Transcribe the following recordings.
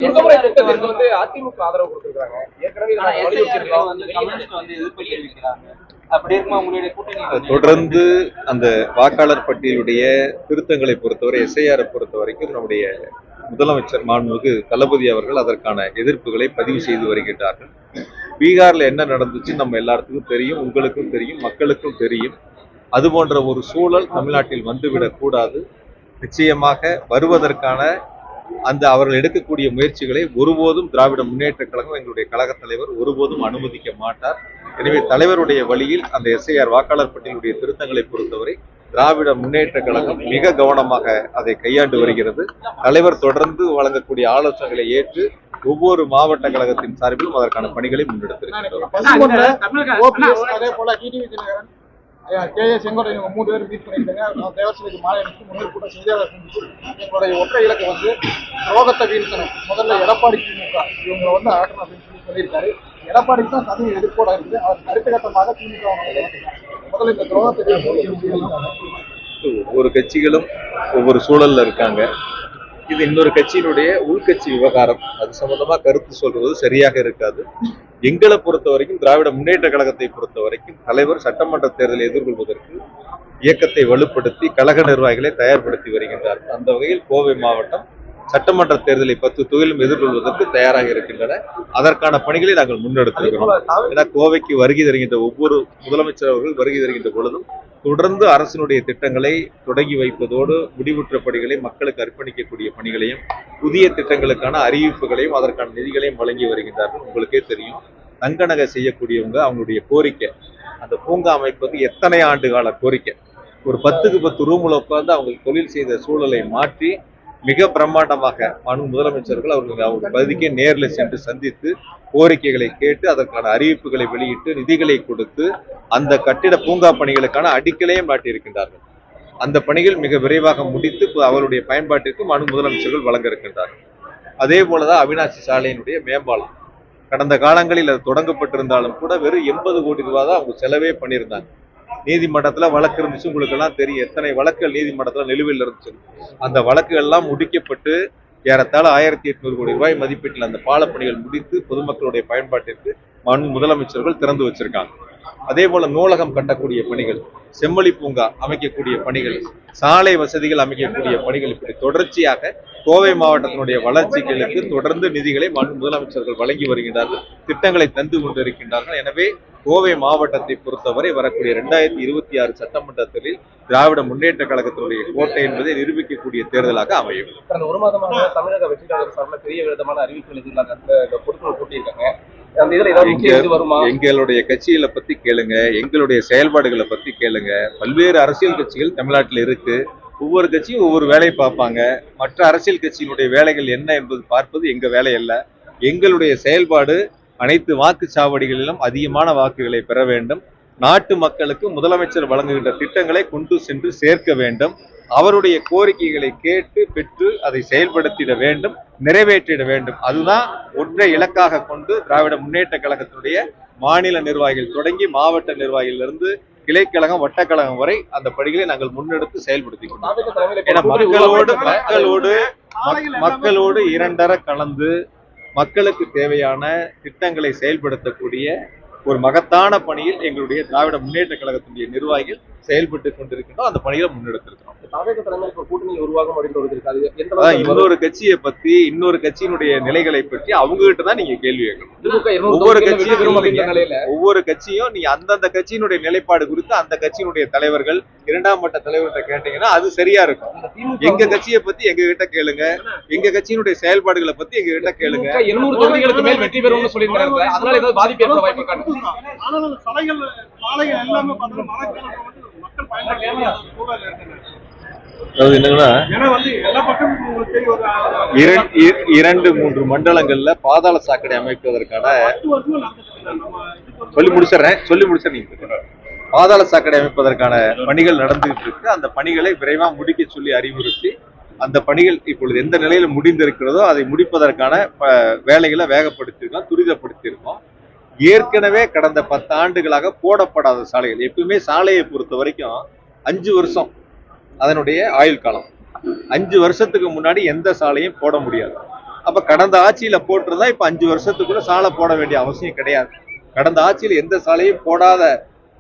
இந்த முறை திட்டத்திற்கு வந்து அதிமுக ஆதரவு கொடுத்திருக்காங்க. ஏற்கனவே எதிர்ப்பு தெரிவிக்கிறாங்க. அப்படி இருக்குமா உங்களுடைய கூட்டணி? தொடர்ந்து அந்த வாக்காளர் பட்டியலுடைய திருத்தங்களை பொறுத்தவரை எஸ்ஐஆரை பொறுத்த வரைக்கும் நம்முடைய முதலமைச்சர் மாண்புமிகு தளபதி அவர்கள் அதற்கான எதிர்ப்புகளை பதிவு செய்து வருகின்றார்கள். பீகார்ல என்ன நடந்துச்சு நம்ம எல்லாத்துக்கும் தெரியும், உங்களுக்கும் தெரியும், மக்களுக்கும் தெரியும். அது போன்ற ஒரு சூழல் தமிழ்நாட்டில் வந்துவிடக் கூடாது. நிச்சயமாக வருவதற்கான அந்த அவர்கள் எடுக்கக்கூடிய முயற்சிகளை ஒருபோதும் திராவிட முன்னேற்ற கழகம், எங்களுடைய கழக தலைவர் ஒருபோதும் அனுமதிக்க மாட்டார். எனவே தலைவருடைய வழியில் அந்த எஸ்ஐஆர் வாக்காளர் பட்டியலுடைய திருத்தங்களை பொறுத்தவரை திராவிட முன்னேற்ற கழகம் மிக கவனமாக அதை கையாண்டு வருகிறது. தலைவர் தொடர்ந்து வழங்கக்கூடிய ஆலோசனைகளை ஏற்று ஒவ்வொரு மாவட்ட கழகத்தின் சார்பிலும் அதற்கான பணிகளை முன்னெடுத்திருக்கிறார். செங்கோட்டையன் 3 பேர் மீட் பண்ணியிருக்காங்க. தேவசபைக்கு மாலை அனுப்பி முன்னேறி கூட்டம் செய்தியாளர் சந்திச்சு எங்களுடைய ஒற்றை இலக்கு வந்து துரோகத்தை வீழ்த்தணும். முதல்ல எடப்பாடி திமுக இவங்களை வந்து அகற்றணும் அப்படின்னு சொல்லியிருக்காரு. எடப்பாடிக்கு தான் தனி எதிர்ப்போட இருக்குது. அவர் அடுத்த கட்டமாக திமுக முதல்ல இந்த துரோகத்தை ஒவ்வொரு கட்சிகளும் ஒவ்வொரு சூழல்ல இருக்காங்க. இது இன்னொரு கட்சியினுடைய உள்கட்சி விவகாரம். அது சம்பந்தமா கருத்து சொல்றது சரியாக இருக்காது. எங்களை பொறுத்த வரைக்கும் திராவிட முன்னேற்ற கழகத்தை பொறுத்த வரைக்கும் தலைவர் சட்டமன்ற தேர்தலை எதிர்கொள்வதற்கு இயக்கத்தை வலுப்படுத்தி கழக நிர்வாகிகளை தயார்படுத்தி வருகின்றார். அந்த வகையில் கோவை மாவட்டம் சட்டமன்ற தேர்தலை 10 தொகுதியிலும் எதிர்கொள்வதற்கு தயாராக இருக்கின்றன. அதற்கான பணிகளை நாங்கள் முன்னெடுத்திருக்கிறோம். ஏன்னா கோவைக்கு வருகை தருகின்ற ஒவ்வொரு முதலமைச்சர் அவர்கள் வருகை தருகின்ற பொழுதும் தொடர்ந்து அரசினுடைய திட்டங்களை தொடங்கி வைப்பதோடு முடிவுற்ற பணிகளை மக்களுக்கு அர்ப்பணிக்கக்கூடிய பணிகளையும் புதிய திட்டங்களுக்கான அறிவிப்புகளையும் அதற்கான நிதிகளையும் வழங்கி வருகின்றார்கள். உங்களுக்கே தெரியும், தங்க நகை செய்யக்கூடியவங்க அவங்களுடைய கோரிக்கை, அந்த பூங்கா அமைப்பது எத்தனை ஆண்டு கால கோரிக்கை. ஒரு 10க்கு 10 ரூம்ல உட்கார்ந்து அவங்க தொழில் செய்த சூழலை மாற்றி மிக பிரம்மாண்டமாக முதலமைச்சர்கள் அவங்க பகுதிக்கே நேரில் சென்று சந்தித்து கோரிக்கைகளை கேட்டு அதற்கான அறிவிப்புகளை வெளியிட்டு நிதிகளை கொடுத்து அந்த கட்டிட பூங்கா பணிகளுக்கான அடிக்கலையும் நாட்டியிருக்கின்றார்கள். அந்த பணிகள் மிக விரைவாக முடித்து அவருடைய பயன்பாட்டிற்கு முதலமைச்சர்கள் வழங்க இருக்கின்றார்கள். அதே போலதான் அவினாசி சாலையினுடைய மேம்பாலம் கடந்த காலங்களில் அது தொடங்கப்பட்டிருந்தாலும் கூட வெறும் 80 கோடி ரூபாய் தான் அவங்க செலவே பண்ணியிருந்தாங்க. நீதிமன்றத்துல வழக்கு இருந்துச்சு, உங்களுக்கு எல்லாம் தெரியும் எத்தனை வழக்குகள் நீதிமன்றத்துல நிலுவையில் இருந்துச்சு. அந்த வழக்குகள் எல்லாம் முடிக்கப்பட்டு ஏறத்தாழ 1800 கோடி ரூபாய் மதிப்பீட்டில் அந்த பாலப்பணிகள் முடித்து பொதுமக்களுடைய பயன்பாட்டிற்கு முதலமைச்சர்கள் திறந்து வச்சிருக்காங்க. அதே போல நூலகம் கட்டக்கூடிய பணிகள், செம்மொழி பூங்கா அமைக்கக்கூடிய பணிகள், சாலை வசதிகள் அமைக்கக்கூடிய பணிகள், இப்படி தொடர்ச்சியாக கோவை மாவட்டத்தினுடைய வளர்ச்சிகளுக்கு தொடர்ந்து நிதிகளை முதலமைச்சர்கள் வழங்கி வருகின்றார்கள், திட்டங்களை தந்து கொண்டிருக்கின்றார்கள். எனவே கோவை மாவட்டத்தை பொறுத்தவரை வரக்கூடிய 2026 சட்டமன்றத்தில் திராவிட முன்னேற்ற கழகத்தினுடைய கோட்டை என்பதை நிரூபிக்கக்கூடிய தேர்தலாக அமையும். கடந்த ஒரு மாதமாக தமிழக வெற்றி கழக சார்பில் பெரிய விதமான அறிவிப்புகள் பொருட்கள் கூட்டியிருக்காங்க. எங்களுடைய கட்சிகளை பத்தி கேளுங்க, எங்களுடைய செயல்பாடுகளை பத்தி கேளுங்க. பல்வேறு அரசியல் கட்சிகள் தமிழ்நாட்டில் இருக்கு. ஒவ்வொரு கட்சியும் ஒவ்வொரு வேலையை பார்ப்பாங்க. மற்ற அரசியல் கட்சியினுடைய வேலைகள் என்ன என்பது பார்ப்பது எங்க வேலை அல்ல. எங்களுடைய செயல்பாடு அனைத்து வாக்குச்சாவடிகளிலும் அதிகமான வாக்குகளை பெற வேண்டும். நாட்டு மக்களுக்கு முதலமைச்சர் வழங்குகின்ற திட்டங்களை கொண்டு சென்று சேர்க்க வேண்டும். அவருடைய கோரிக்கைகளை கேட்டு பெற்று அதை செயல்படுத்திட வேண்டும், நிறைவேற்றிட வேண்டும். அதுதான் ஒன்றை இலக்காக கொண்டு திராவிட முன்னேற்ற கழகத்தினுடைய மாநில நிர்வாகிகள் தொடங்கி மாவட்ட நிர்வாகிகளிலிருந்து கிளைக்கழகம் வட்டக்கழகம் வரை அந்த பணிகளை நாங்கள் முன்னெடுத்து செயல்படுத்திக்கிறோம். ஏன்னா மக்களோடு இரண்டர கலந்து மக்களுக்கு தேவையான திட்டங்களை செயல்படுத்தக்கூடிய ஒரு மகத்தான பணியில் எங்களுடைய திராவிட முன்னேற்ற கழகத்தினுடைய நிர்வாகிகள் செயல்பட்டு கொண்டிருக்கின்றோம். அந்த பணிகளை முன்னெடுத்திருக்கிறோம். கூட்டணி உருவாகும் இன்னொரு கட்சியை பத்தி, இன்னொரு கட்சியினுடைய நிலைகளை பற்றி அவங்க கிட்ட தான் நீங்க கேள்வி கேட்கணும். ஒவ்வொரு கட்சியும் நீங்க அந்தந்த கட்சியினுடைய நிலைப்பாடு குறித்து அந்த கட்சியினுடைய தலைவர்கள், 2ஆம் மட்ட தலைவர்கிட்ட கேட்டீங்கன்னா அது சரியா இருக்கும். எங்க கட்சியை பத்தி எங்க கிட்ட கேளுங்க, எங்க கட்சியினுடைய செயல்பாடுகளை பத்தி எங்க கிட்ட கேளுங்க. 200 தொகுதிகளுக்கு மேல் வெற்றி பெறும்னு சொல்லியிருக்காங்க. அதனால ஏதாவது பாதிப்பு ஏற்பட வாய்ப்பு இருக்கா? என்னன்னா 2-3 மண்டலங்கள்ல பாதாள சாக்கடை அமைப்பதற்கான சொல்லி முடிச்சிடறேன். பாதாள சாக்கடை அமைப்பதற்கான பணிகள் நடந்துகிட்டு இருக்கு. அந்த பணிகளை விரைவாக முடிக்க சொல்லி அறிவுறுத்தி அந்த பணிகள் இப்பொழுது எந்த நிலையில முடிந்திருக்கிறதோ அதை முடிப்பதற்கான வேலைகளை வேகப்படுத்தியிருக்கோம், துரிதப்படுத்தியிருக்கோம். ஏற்கனவே கடந்த 10 ஆண்டுகளாக போடப்படாத சாலைகள், எப்பவுமே சாலையை பொறுத்த வரைக்கும் 5 வருஷம் அதனுடைய ஆயுள் காலம். 5 வருஷத்துக்கு முன்னாடி எந்த சாலையும் போட முடியாது. அப்ப கடந்த ஆட்சியில போட்டிருந்தா இப்ப 5 வருஷத்துக்குள்ள சாலை போட வேண்டிய அவசியம் கிடையாது. கடந்த ஆட்சியில எந்த சாலையும் போடாத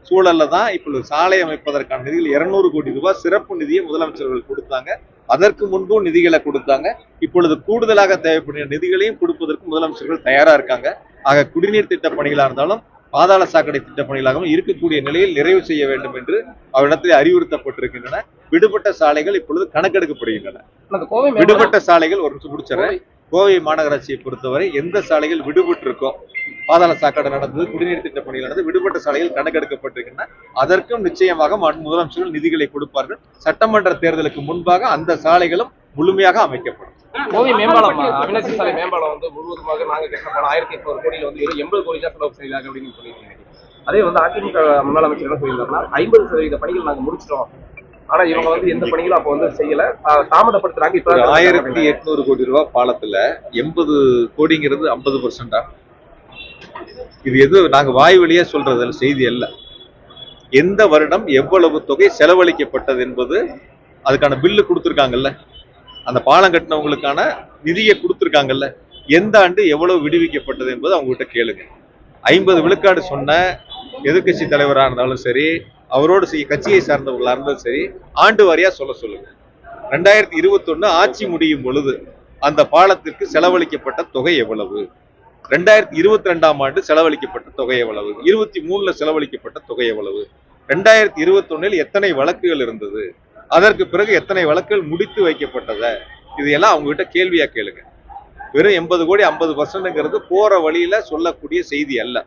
சூழல்ல தான் இப்பொழுது சாலை அமைப்பதற்கான நிதியில் 200 கோடி ரூபாய் சிறப்பு நிதியை முதலமைச்சர்கள் கொடுத்தாங்க. அதற்கு முன்பும் நிதிகளை கொடுத்தாங்க. இப்பொழுது கூடுதலாக தேவைப்படுகிற நிதிகளையும் கொடுப்பதற்கு முதலமைச்சர்கள் தயாரா இருக்காங்க. ஆக குடிநீர் திட்ட பணிகளா இருந்தாலும் பாதாள சாக்கடை திட்ட பணிகளாகவும் இருக்கக்கூடிய நிலையில் நிறைவு செய்ய வேண்டும் என்று அவரிடத்தில் அறிவுறுத்தப்பட்டிருக்கின்றன. விடுபட்ட சாலைகள் இப்பொழுது கணக்கெடுக்கப்படுகின்றன. விடுபட்ட சாலைகள் ஒரு நிமிஷம் முடிச்சிடறேன். கோவை மாநகராட்சியை பொறுத்தவரை எந்த சாலைகள் விடுபட்டு இருக்கோ, பாதாள சாக்கடை நடந்தது, குடிநீர் திட்ட பணிகள் நடந்தது, விடுபட்ட சாலைகள் கணக்கெடுக்கப்பட்டிருக்கின்றன. அதற்கும் நிச்சயமாக முதலமைச்சர்கள் நிதிகளை கொடுப்பார்கள். சட்டமன்ற தேர்தலுக்கு முன்பாக அந்த சாலைகளும் முழுமையாக அமைக்கப்படும். கோவை மேம்பாலம், அவினாசி சாலை மேம்பாலம் வந்து முழுவதுமாக நாங்க கட்ட பணம் 1800 கோடியில வந்து 80 கோடி தான் செலவு செய்யறாங்க அப்படின்னு சொல்லியிருக்கீங்க. அதே வந்து அதிமுக முன்னாள் அமைச்சர் என்ன சொல்லியிருந்தாருன்னா 50% பணிகள் நாங்க முடிச்சிட்டோம், ஆனா இவங்க வந்து எந்த பணிகளும் அப்ப வந்து செய்யல, தாமதப்படுத்துறாங்க. இப்ப 1800 கோடி ரூபாய் பாலத்துல 80 கோடிங்கிறது 50%. இது எது நாங்க வாய் வழியா சொல்றது செய்தி அல்ல. எந்த வருடம் எவ்வளவு தொகை செலவழிக்கப்பட்டது என்பது அதுக்கான பில்லு கொடுத்துருக்காங்கல்ல, அந்த பாலம் கட்டினவங்களுக்கான நிதியை கொடுத்துருக்காங்கல்ல, எந்த ஆண்டு எவ்வளவு விடுவிக்கப்பட்டது என்பது அவங்ககிட்ட கேளுங்க. 50 விழுக்காடு சொன்ன எதிர்கட்சி தலைவராக இருந்தாலும் சரி, அவரோடு கட்சியை சார்ந்தவர்களா இருந்தாலும் சரி, ஆண்டு வாரியா சொல்லுங்க. 2021 ஆட்சி முடியும் பொழுது அந்த பாலத்திற்கு செலவழிக்கப்பட்ட தொகை எவ்வளவு, 2022ஆம் ஆண்டு செலவழிக்கப்பட்ட தொகை எவ்வளவு, 23ல செலவழிக்கப்பட்ட தொகை எவ்வளவு, 2021 எத்தனை வழக்குகள் இருந்தது, அதற்கு பிறகு எத்தனை வழக்குகள் முடித்து வைக்கப்பட்டத, இதையெல்லாம் அவங்க கிட்ட கேள்வியா கேளுங்க. வெறும் 80 கோடி 50%ங்கிறது போற வழியில சொல்லக்கூடிய செய்தி அல்ல.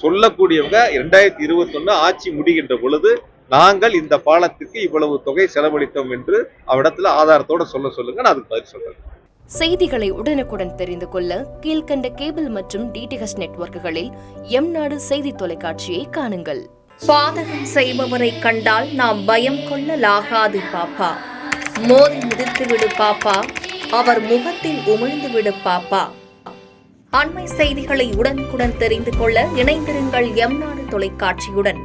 சொல்லக்கூடியவங்க 2021 ஆட்சி முடிகின்ற பொழுது நாங்கள் இந்த பாலத்திற்கு இவ்வளவு தொகை செலவழித்தோம் என்று அவரிடத்துல ஆதாரத்தோட சொல்லுங்க, நான் அதுக்கு பதில் சொல்றேன். செய்திகளை உடனுக்குடன் தெரிந்து கொள்ள கீழ்கண்ட கேபிள் மற்றும் டிடிஎச் நெட்வொர்க்குகளில் எம்நாடு செய்தி தொலைக்காட்சியை காணுங்கள். பாதகம் செய்பவரை கண்டால் நாம் பயம் கொள்ளலாகாது பாப்பா. மோதி மிதித்து விடு பாப்பா, அவர் முகத்தில் உமிழ்ந்து விடு பாப்பா. அண்மை செய்திகளை உடனுக்குடன் தெரிந்து கொள்ள இணைந்திருங்கள் எம்நாடு தொலைக்காட்சியுடன்.